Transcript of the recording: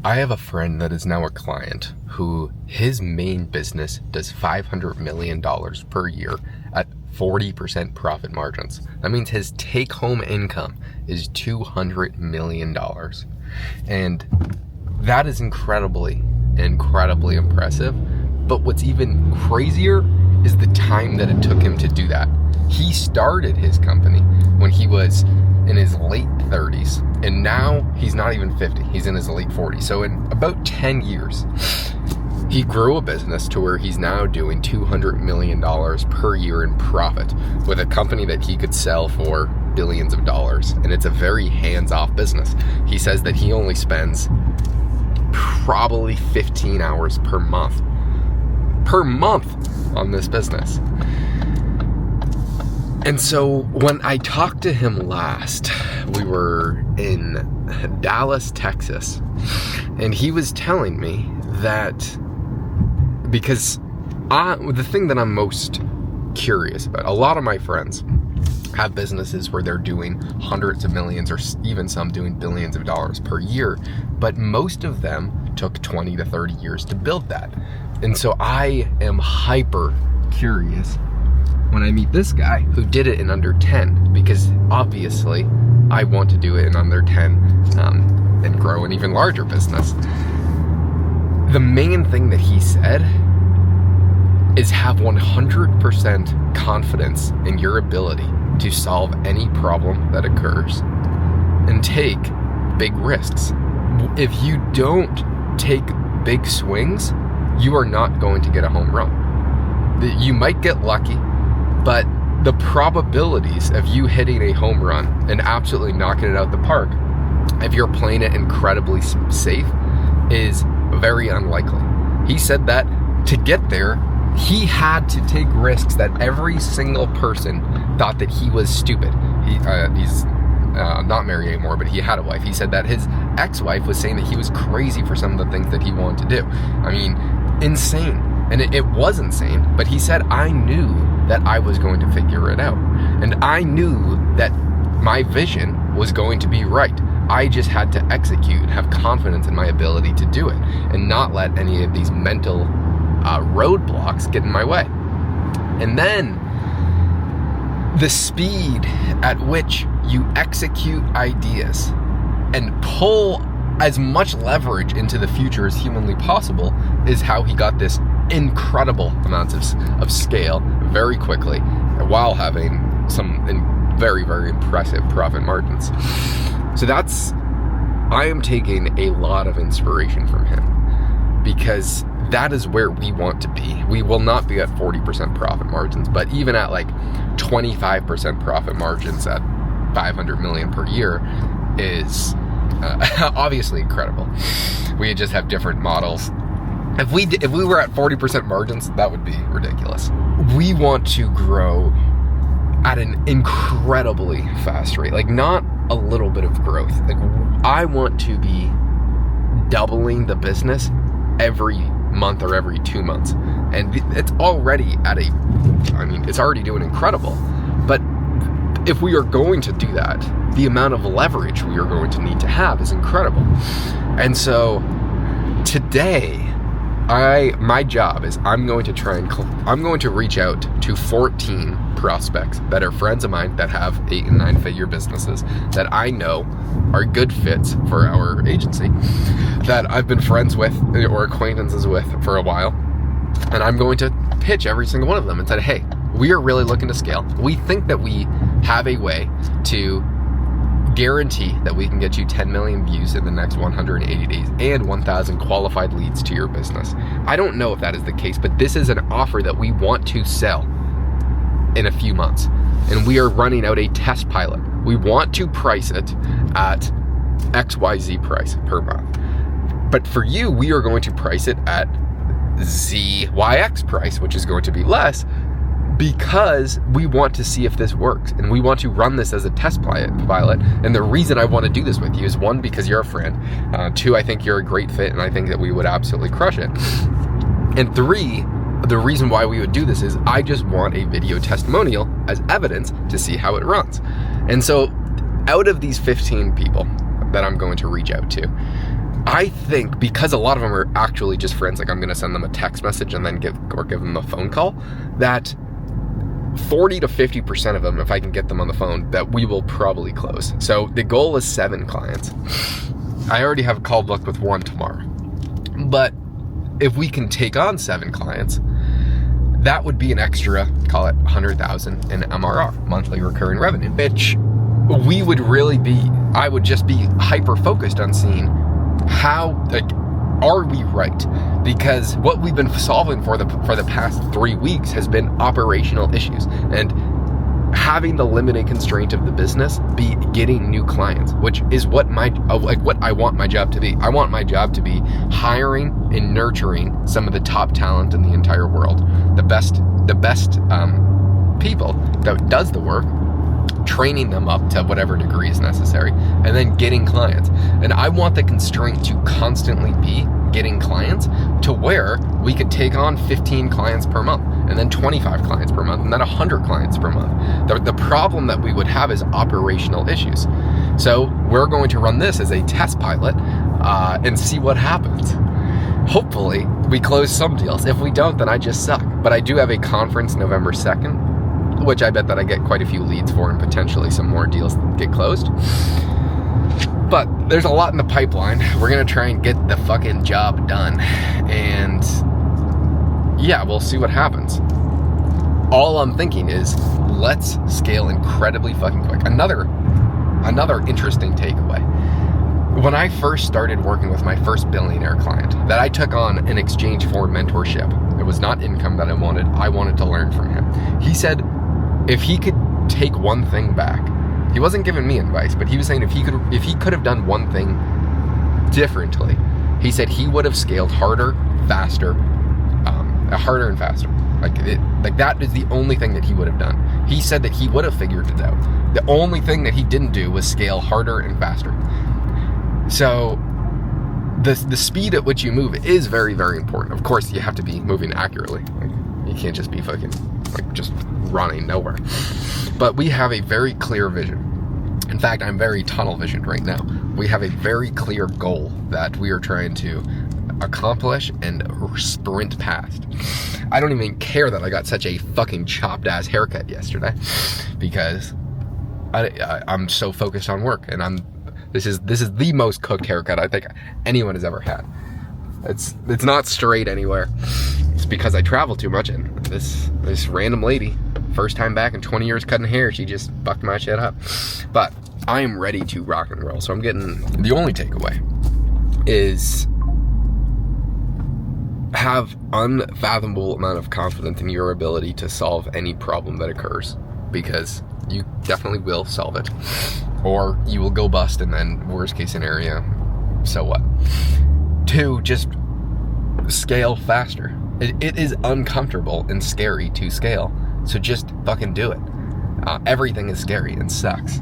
I have a friend that is now a client who his main business does $500 million per year at 40% profit margins. That means his take-home income is $200 million. And that is incredibly impressive. But what's even crazier is the time that it took him to do that. He started his company when he was in his late 30s, and now he's not even 50. He's in his late 40s. So in about 10 years, he grew a business to where he's now doing $200 million per year in profit with a company that he could sell for billions of dollars. And it's a very hands-off business. He says that he only spends probably 15 hours per month on this business. And so when I talked to him last, we were in Dallas, Texas, and he was telling me that because the thing that I'm most curious about, a lot of my friends have businesses where they're doing hundreds of millions or even some doing billions of dollars per year, but most of them took 20 to 30 years to build that. And so I am hyper curious when I meet this guy who did it in under 10, because obviously I want to do it in under 10 and grow an even larger business. The main thing that he said is have 100% confidence in your ability to solve any problem that occurs and take big risks. If you don't take big swings, you are not going to get a home run. You might get lucky, but the probabilities of you hitting a home run and absolutely knocking it out the park, if you're playing it incredibly safe, is very unlikely. He said that to get there, he had to take risks that every single person thought that he was stupid. He's not married anymore, but he had a wife. He said that his ex-wife was saying that he was crazy for some of the things that he wanted to do. I mean, insane. And it was insane, but he said, I knew that I was going to figure it out. And I knew that my vision was going to be right. I just had to execute and have confidence in my ability to do it and not let any of these mental roadblocks get in my way. And then the speed at which you execute ideas and pull as much leverage into the future as humanly possible is how he got this incredible amounts of scale very quickly while having some very, very impressive profit margins. So I am taking a lot of inspiration from him, because that is where we want to be. We will not be at 40% profit margins, but even at like 25% profit margins at 500 million per year is obviously incredible. We just have different models. If we were at 40% margins, that would be ridiculous. We want to grow at an incredibly fast rate, like not a little bit of growth. Like I want to be doubling the business every month or every 2 months. And it's already it's already doing incredible. But if we are going to do that, the amount of leverage we are going to need to have is incredible. And so today, my job is I'm going to reach out to 14 prospects that are friends of mine that have 8 and 9 figure businesses that I know are good fits for our agency, that I've been friends with or acquaintances with for a while. And I'm going to pitch every single one of them and say, hey, we are really looking to scale. We think that we have a way to guarantee that we can get you 10 million views in the next 180 days and 1,000 qualified leads to your business. I don't know if that is the case, but this is an offer that we want to sell in a few months. And we are running out a test pilot. We want to price it at XYZ price per month. But for you, we are going to price it at ZYX price, which is going to be less, because we want to see if this works, and we want to run this as a test pilot. And the reason I want to do this with you is, 1, because you're a friend, 2, I think you're a great fit, and I think that we would absolutely crush it, and 3, the reason why we would do this is I just want a video testimonial as evidence to see how it runs. And so out of these 15 people that I'm going to reach out to, I think because a lot of them are actually just friends, like I'm going to send them a text message and then give them a phone call, that 40 to 50% of them, if I can get them on the phone, that we will probably close. So the goal is 7 clients. I already have a call booked with 1 tomorrow. But if we can take on 7 clients, that would be an extra, call it 100,000 in MRR, monthly recurring revenue, which I would just be hyper focused on seeing how, like, are we right? Because what we've been solving for the past 3 weeks has been operational issues, and having the limiting constraint of the business be getting new clients, which is what I want my job to be. I want my job to be hiring and nurturing some of the top talent in the entire world, the best people that does the work, training them up to whatever degree is necessary, and then getting clients. And I want the constraint to constantly be getting clients to where we could take on 15 clients per month, and then 25 clients per month, and then 100 clients per month. The problem that we would have is operational issues. So we're going to run this as a test pilot and see what happens. Hopefully we close some deals. If we don't, then I just suck. But I do have a conference November 2nd, which I bet that I get quite a few leads for, and potentially some more deals get closed. But there's a lot in the pipeline. We're going to try and get the fucking job done. And yeah, we'll see what happens. All I'm thinking is, let's scale incredibly fucking quick. Another interesting takeaway. When I first started working with my first billionaire client that I took on in exchange for mentorship, it was not income that I wanted to learn from him. He said if he could take one thing back, he wasn't giving me advice, but he was saying if he could have done one thing differently, he said he would have scaled harder and faster. Like that is the only thing that he would have done. He said that he would have figured it out. The only thing that he didn't do was scale harder and faster. So the speed at which you move is very, very important. Of course, you have to be moving accurately. Like, you can't just be fucking like just running nowhere. But we have a very clear vision. In fact, I'm very tunnel visioned right now. We have a very clear goal that we are trying to accomplish and sprint past. I don't even care that I got such a fucking chopped ass haircut yesterday, because I'm so focused on work, and this is the most cooked haircut I think anyone has ever had. It's not straight anywhere. It's because I travel too much, and this random lady, first time back in 20 years cutting hair, she just fucked my shit up. But I am ready to rock and roll. So the only takeaway is have unfathomable amount of confidence in your ability to solve any problem that occurs, because you definitely will solve it, or you will go bust, and then worst case scenario, so what? 2, just scale faster. It is uncomfortable and scary to scale, so just fucking do it. Everything is scary and sucks.